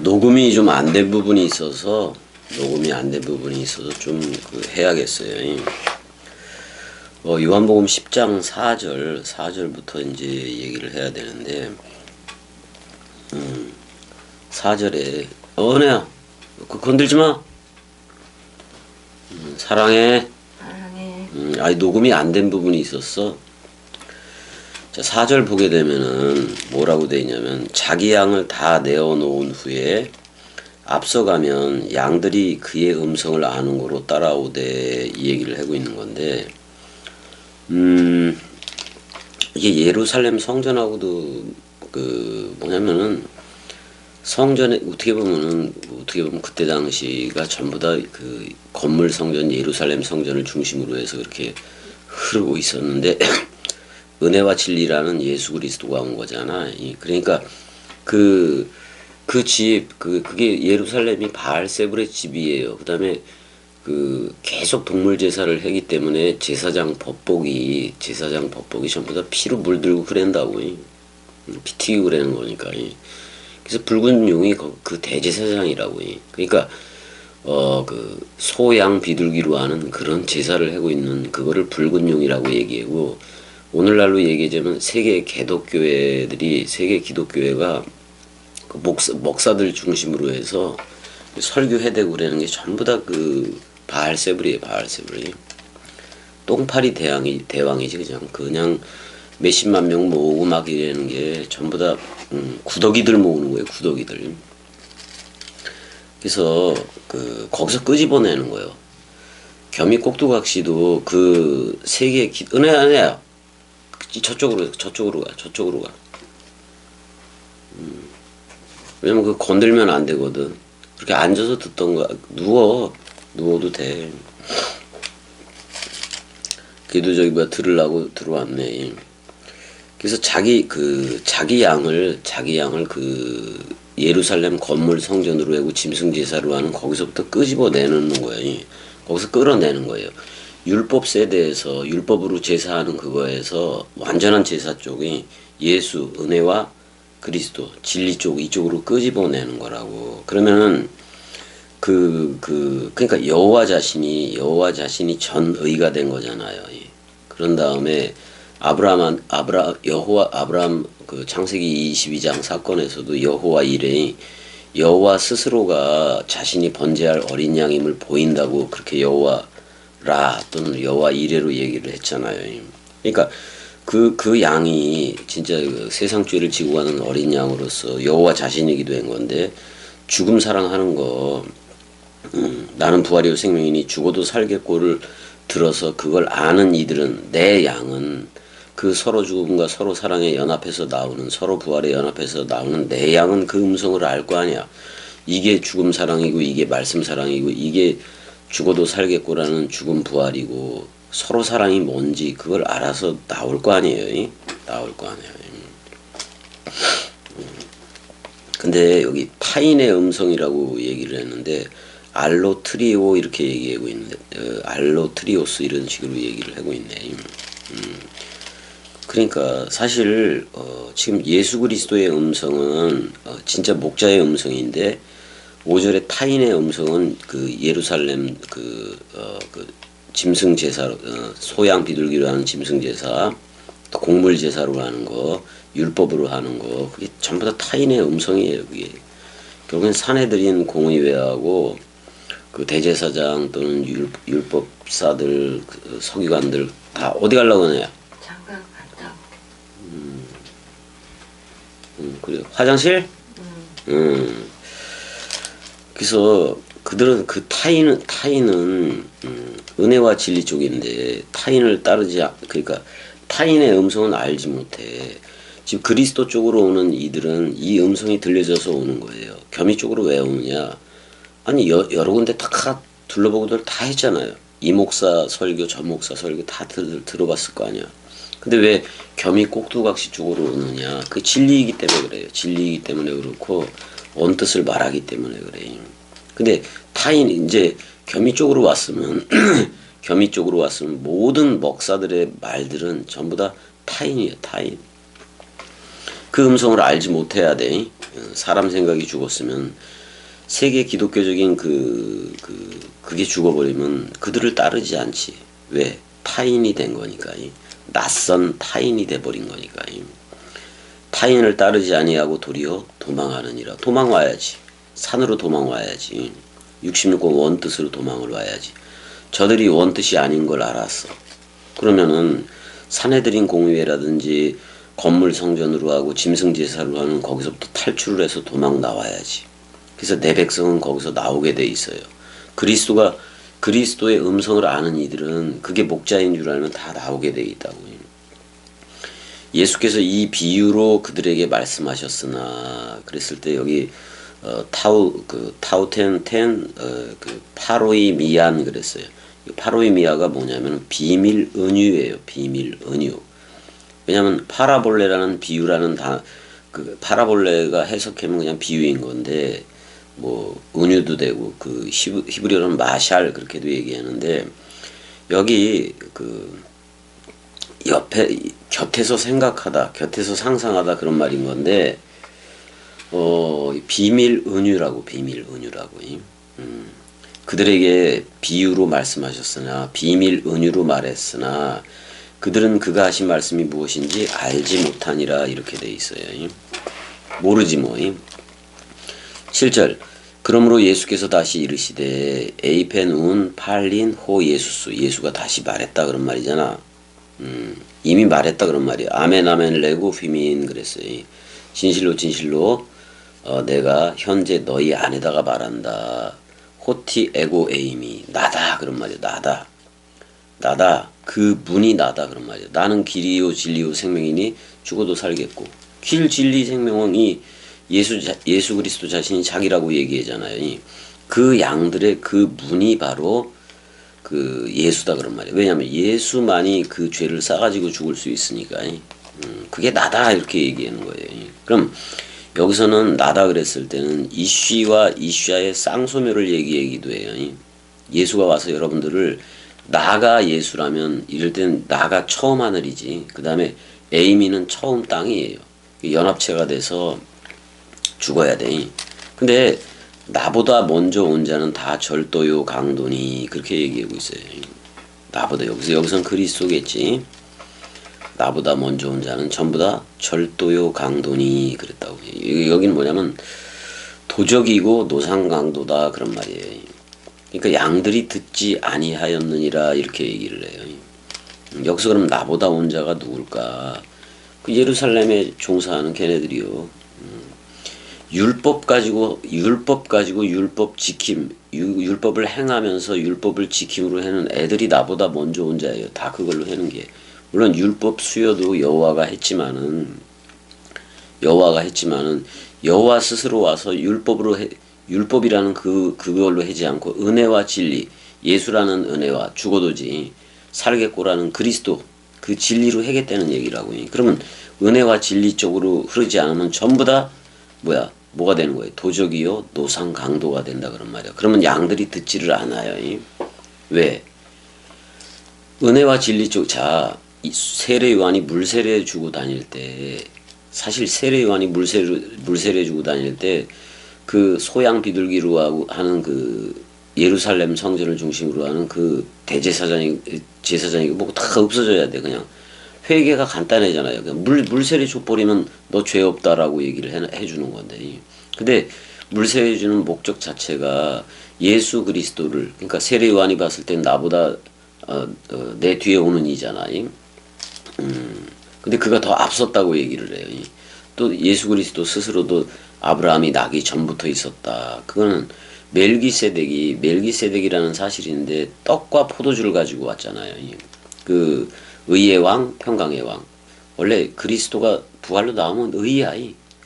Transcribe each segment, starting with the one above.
녹음이 좀 안 된 부분이 있어서 좀 해야겠어요. 요한복음 10장 4절부터 이제 얘기를 해야 되는데, 4절에 은혜야 건들지 마. 사랑해. 녹음이 안 된 부분이 있었어. 자, 4절 보게 되면은 뭐라고 돼 있냐면, 자기 양을 다 내어놓은 후에 앞서가면 양들이 그의 음성을 아는 거로 따라오되, 이 얘기를 하고 있는 건데, 이게 예루살렘 성전하고도 뭐냐면은, 성전에 어떻게 보면 그때 당시가 전부 다 그 건물 성전, 예루살렘 성전을 중심으로 해서 그렇게 흐르고 있었는데 은혜와 진리라는 예수 그리스도가 온 거잖아. 그러니까 그게 예루살렘이 바알세불의 집이에요. 그다음에 계속 동물 제사를 하기 때문에 제사장 법복이 전부 다 피로 물들고 그랬다고. 피 튀기고 그러는 거니까. 그래서 붉은 용이 그 대제사장이라고. 그러니까 소양 비둘기로 하는 그런 제사를 하고 있는 그거를 붉은 용이라고 얘기하고, 오늘날로 얘기하자면 세계 기독교회가 그 목사들 중심으로 해서 설교해대고 그러는 게 전부 다 바알세불이에요. 똥파리 대왕이지. 그냥 몇십만 명 모으고 막 이러는 게 전부 다 구더기들 모으는 거예요. 구더기들. 그래서 거기서 끄집어내는 거예요. 겸이 꼭두각시도 은혜야 저쪽으로 가. 왜냐면 건들면 안 되거든. 그렇게 앉아서 듣던가 누워도 돼. 걔도 들으려고 들어왔네. 그래서 자기 양을 예루살렘 건물 성전으로 하고 짐승 제사로 하는 거기서부터 끄집어내는 거예요. 거기서 끌어내는 거예요. 율법 세대에서 율법으로 제사하는 그거에서 완전한 제사 쪽이 예수, 은혜와 그리스도, 진리 쪽, 이쪽으로 끄집어내는 거라고. 그러면은 그러니까 여호와 자신이 전의가 된 거잖아요. 그런 다음에 아브라함 창세기 22장 사건에서도 여호와 이레, 여호와 스스로가 자신이 번제할 어린 양임을 보인다고 그렇게 여호와라 또는 여호와 이레로 얘기를 했잖아요. 그러니까 그 양이 진짜 세상 죄를 지고 가는 어린 양으로서 여호와 자신이기도 한 건데, 죽음 사랑하는 거, 나는 부활이요 생명이니 죽어도 살겠고를 들어서 그걸 아는 이들은, 내 양은 서로 죽음과 서로 사랑에 연합해서 나오는, 서로 부활에 연합해서 나오는 내 양은 그 음성을 알 거 아니야. 이게 죽음 사랑이고, 이게 말씀 사랑이고, 이게 죽어도 살겠고라는 죽음 부활이고, 서로 사랑이 뭔지 그걸 알아서 나올 거 아니에요. 근데 여기 타인의 음성이라고 얘기를 했는데, 알로트리오 이렇게 얘기하고 있는데, 알로트리오스 이런 식으로 얘기를 하고 있네. 그러니까 사실 지금 예수 그리스도의 음성은 진짜 목자의 음성인데, 5절의 타인의 음성은 예루살렘 짐승 제사, 소양 비둘기로 하는 짐승 제사, 곡물 제사로 하는 거, 율법으로 하는 거, 그게 전부 다 타인의 음성이에요. 그게 결국엔 사내들인 공의회하고 대제사장 또는 율법사들, 서기관들 다 어디 가려고 하냐? 잠깐 갔다. 그래. 화장실? 그래서 그들은 타인은 은혜와 진리 쪽인데, 타인을 그러니까 타인의 음성은 알지 못해. 지금 그리스도 쪽으로 오는 이들은 이 음성이 들려져서 오는 거예요. 겸이 쪽으로 왜 오느냐? 아니 여러 군데 다 둘러보고들 다 했잖아요. 이 목사 설교, 저 목사 설교 다 들어봤을 거 아니야. 근데 왜 겸이 꼭두각시 쪽으로 오느냐? 그 진리이기 때문에 그래요. 진리이기 때문에 그렇고, 온 뜻을 말하기 때문에 그래요. 근데 타인, 이제 겸이 쪽으로 왔으면 모든 목사들의 말들은 전부 다 타인이에요. 타인. 그 음성을 알지 못해야 돼. 사람 생각이 죽었으면 세계 기독교적인 그게 죽어버리면 그들을 따르지 않지. 왜? 타인이 된 거니까. 낯선 타인이 돼버린 거니까. 타인을 따르지 아니하고 도리어 도망하느니라. 도망와야지. 산으로 도망와야지. 66권 원뜻으로 도망을 와야지. 저들이 원뜻이 아닌 걸 알았어. 그러면은 산해드린 공의회라든지 건물 성전으로 하고 짐승 제사로 하는 거기서부터 탈출을 해서 도망 나와야지. 그래서 내 백성은 거기서 나오게 돼 있어요. 그리스도의 음성을 아는 이들은 그게 목자인 줄 알면 다 나오게 돼 있다고. 예수께서 이 비유로 그들에게 말씀하셨으나 그랬을 때 여기 타우텐텐 파로이 미안 그랬어요. 파로이 미아가 뭐냐면 비밀 은유예요. 비밀 은유. 왜냐하면 파라볼레라는 비유라는 그 파라볼레가 해석하면 그냥 비유인 건데 뭐 은유도 되고 그 히브리어로는 마샬 그렇게도 얘기하는데 여기 그 곁에서 생각하다, 곁에서 상상하다 그런 말인 건데 비밀 은유라고. 그들에게 비유로 말씀하셨으나 비밀 은유로 말했으나 그들은 그가 하신 말씀이 무엇인지 알지 못하니라 이렇게 돼 있어요. 모르지 뭐. 7절 그러므로 예수께서 다시 이르시되 에이펜 운 팔린 호 예수수 예수가 다시 말했다 그런 말이잖아. 이미 말했다 그런 말이야. 아멘 아멘 레고 휘민 그랬어요. 진실로 진실로 내가 현재 너희 안에다가 말한다. 호티 에고 에이미 나다 그런 말이야. 나다 그 문이 나다 그런 말이야. 나는 길이요 진리요 생명이니 죽어도 살겠고 길 진리 생명이 예수 그리스도 자신이 자기라고 얘기하잖아요. 그 양들의 그 문이 바로 그 예수다 그런 말이에요. 왜냐하면 예수만이 그 죄를 싸가지고 죽을 수 있으니까. 그게 나다 이렇게 얘기하는 거예요. 그럼 여기서는 나다 그랬을 때는 이쉬와 이쉬아의 쌍소멸을 얘기하기도 해요. 예수가 와서 여러분들을 나가 예수라면 이럴 때는 나가 처음 하늘이지. 그 다음에 에이미는 처음 땅이에요. 연합체가 돼서 죽어야 돼. 근데 나보다 먼저 온 자는 다 절도요 강도니 그렇게 얘기하고 있어요. 나보다 여기선 그리스도겠지. 나보다 먼저 온 자는 전부 다 절도요 강도니 그랬다고. 여기는 뭐냐면 도적이고 노상강도다 그런 말이에요. 그러니까 양들이 듣지 아니하였느니라 이렇게 얘기를 해요. 여기서 그럼 나보다 온 자가 누굴까? 그 예루살렘에 종사하는 걔네들이요. 율법 가지고 율법 지킴, 율법을 행하면서 율법을 지킴으로 하는 애들이 나보다 먼저 온 자예요. 다 그걸로 하는 게. 물론 율법 수여도 여호와가 했지만은 여호와 스스로 와서 율법이라는 그걸로 하지 않고 은혜와 진리, 예수라는 은혜와 죽어도지 살겠고라는 그리스도 그 진리로 하겠다는 얘기라고. 그러면 은혜와 진리 쪽으로 흐르지 않으면 전부 다 뭐가 되는 거예요? 도적이요 노상 강도가 된다 그런 말이야. 그러면 양들이 듣지를 않아요. 왜? 은혜와 진리 쪽. 자, 세례 요한이 물세례 주고 다닐 때 사실 세례 요한이 물세례 주고 다닐 때 그 소양 비둘기로 하는 그 예루살렘 성전을 중심으로 하는 그 제사장이 뭐 다 없어져야 돼. 그냥 회개가 간단해잖아요. 그냥 물세례 줘버리면 너 죄 없다라고 얘기를 해주는 건데. 근데 물세례 주는 목적 자체가 예수 그리스도를, 그러니까 세례 요한이 봤을 땐 나보다 내 뒤에 오는 이잖아. 근데 그가 더 앞섰다고 얘기를 해요. 또 예수 그리스도 스스로도 아브라함이 나기 전부터 있었다. 그거는 멜기세덱이라는 사실인데 떡과 포도주를 가지고 왔잖아요. 그 의의 왕, 평강의 왕. 원래 그리스도가 부활로 나오면 의야,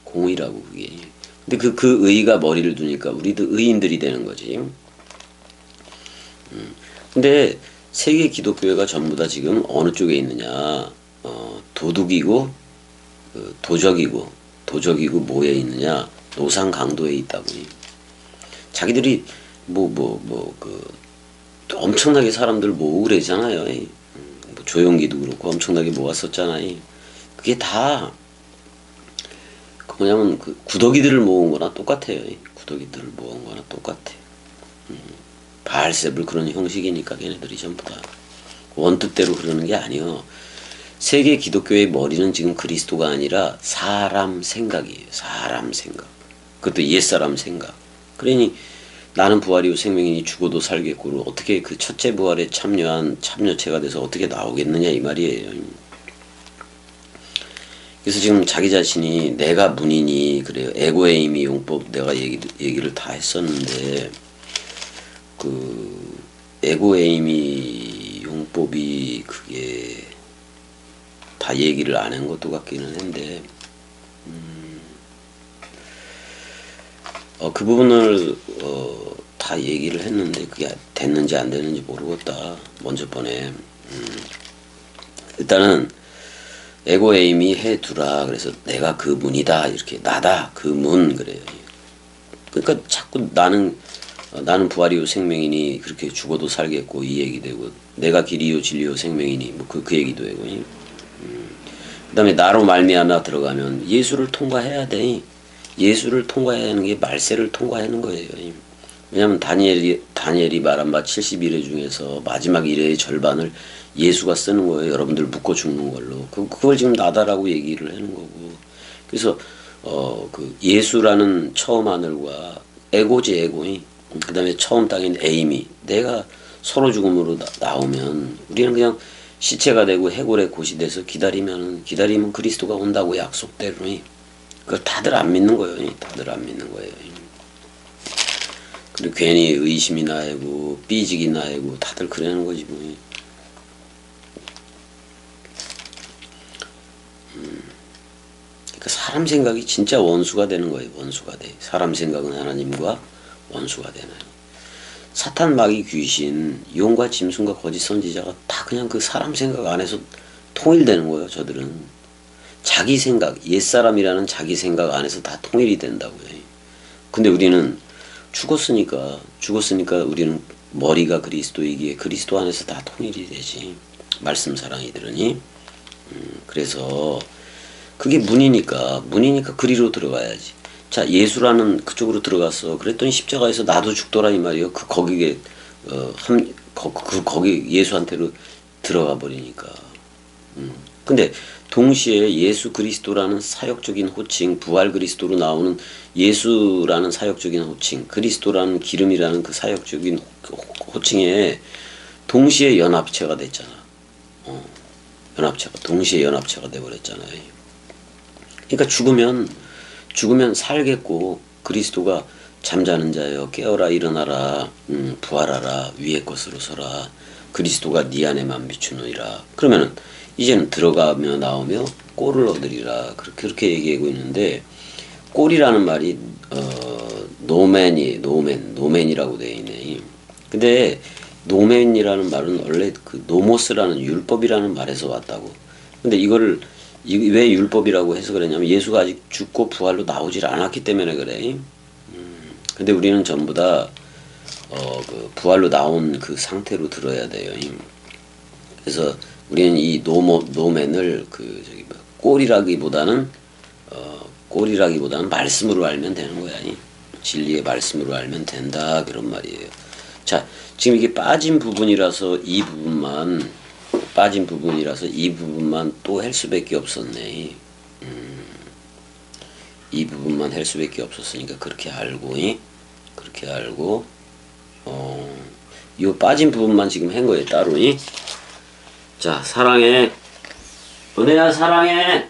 공의라고 그게. 근데 그 의가 머리를 두니까 우리도 의인들이 되는 거지. 근데 세계 기독교회가 전부 다 지금 어느 쪽에 있느냐? 도둑이고 도적이고 뭐에 있느냐? 노상 강도에 있다고. 자기들이 엄청나게 사람들 모으고 그러잖아요. 조용기도 그렇고 엄청나게 모았었잖아요. 그게 다 뭐냐면 그 구더기들을 모은 거나 똑같아요. 구더기들을 모은 거나 똑같아. 바알셉을 그런 형식이니까 걔네들이 전부 다 원뜻대로 그러는 게 아니요. 세계 기독교의 머리는 지금 그리스도가 아니라 사람 생각이에요. 사람 생각. 그것도 옛사람 생각. 그러니 나는 부활이요 생명이니 죽어도 살겠고로 어떻게 그 첫째 부활에 참여한 참여체가 돼서 어떻게 나오겠느냐 이 말이에요. 그래서 지금 자기 자신이 내가 문이니 그래요. 에고에이미 용법 내가 얘기를 다 했었는데 그 에고에이미 용법이 그게 다 얘기를 안 한 것도 같기는 한데 그 부분을 다 얘기를 했는데 그게 됐는지 안 됐는지 모르겠다. 먼저 번에 일단은 에고에이미 해두라. 그래서 내가 그 문이다. 이렇게 나다. 그 문 그래요. 그러니까 자꾸 나는 부활이요 생명이니 그렇게 죽어도 살겠고 이 얘기 되고 내가 길이요 진리요 생명이니 뭐 그 얘기도 되고 그 다음에 나로 말미암아 들어가면 예수를 통과해야 돼. 예수를 통과해야 하는 게 말세를 통과하는 거예요. 왜냐하면 다니엘이 말한 바 71회 중에서 마지막 1회의 절반을 예수가 쓰는 거예요. 여러분들 묻고 죽는 걸로. 그걸 지금 나다라고 얘기를 하는 거고. 그래서 그 예수라는 처음 하늘과 에고지 에고이. 그 다음에 처음 땅인 에이미. 내가 서로 죽음으로 나오면 우리는 그냥 시체가 되고 해골의 곳이 돼서 기다리면 그리스도가 온다고 약속대로. 그걸 다들 안 믿는 거예요. 다들 안 믿는 거예요. 그리고 괜히 의심이 나고 삐지기 나고 다들 그러는 거지 뭐. 그러니까 사람 생각이 진짜 원수가 되는 거예요. 원수가 돼. 사람 생각은 하나님과 원수가 되는. 사탄 마귀 귀신 용과 짐승과 거짓 선지자가 다 그냥 그 사람 생각 안에서 통일되는 거예요. 저들은 자기 생각 옛사람이라는 자기 생각 안에서 다 통일이 된다고요. 근데 우리는 죽었으니까 우리는 머리가 그리스도이기에 그리스도 안에서 다 통일이 되지. 말씀 사랑이들으니 그래서 그게 문이니까 그리로 들어가야지. 자, 예수라는 그쪽으로 들어갔어. 그랬더니 십자가에서 나도 죽더라 이 말이에요. 거기 예수한테로 들어가 버리니까. 근데 동시에 예수 그리스도라는 사역적인 호칭, 부활 그리스도로 나오는 예수라는 사역적인 호칭, 그리스도라는 기름이라는 그 사역적인 호칭에 동시에 연합체가 됐잖아. 동시에 연합체가 돼버렸잖아요. 그러니까 죽으면 살겠고 그리스도가 잠자는 자여 깨어라 일어나라 부활하라 위의 것으로 서라 그리스도가 네 안에만 비추느니라. 그러면은 이제는 들어가며 나오며 꼴을 얻으리라 그렇게 얘기하고 있는데 꼴이라는 말이 노맨이라고 되어 있네. 근데 노맨이라는 말은 원래 그 노모스라는 율법이라는 말에서 왔다고. 근데 이거를 왜 율법이라고 해서 그러냐면 예수가 아직 죽고 부활로 나오질 않았기 때문에 그래. 근데 우리는 전부 다 그 부활로 나온 그 상태로 들어야 돼요. 그래서 우리는 이 노맨을 꼴이라기보다는 말씀으로 알면 되는 거야. 진리의 말씀으로 알면 된다 그런 말이에요. 자, 지금 이게 빠진 부분이라서 이 부분만 또 할 수밖에 없었네. 이 부분만 할 수밖에 없었으니까 그렇게 알고 이 빠진 부분만 지금 한 거예요. 따로. 자, 사랑해. 은혜야 사랑해.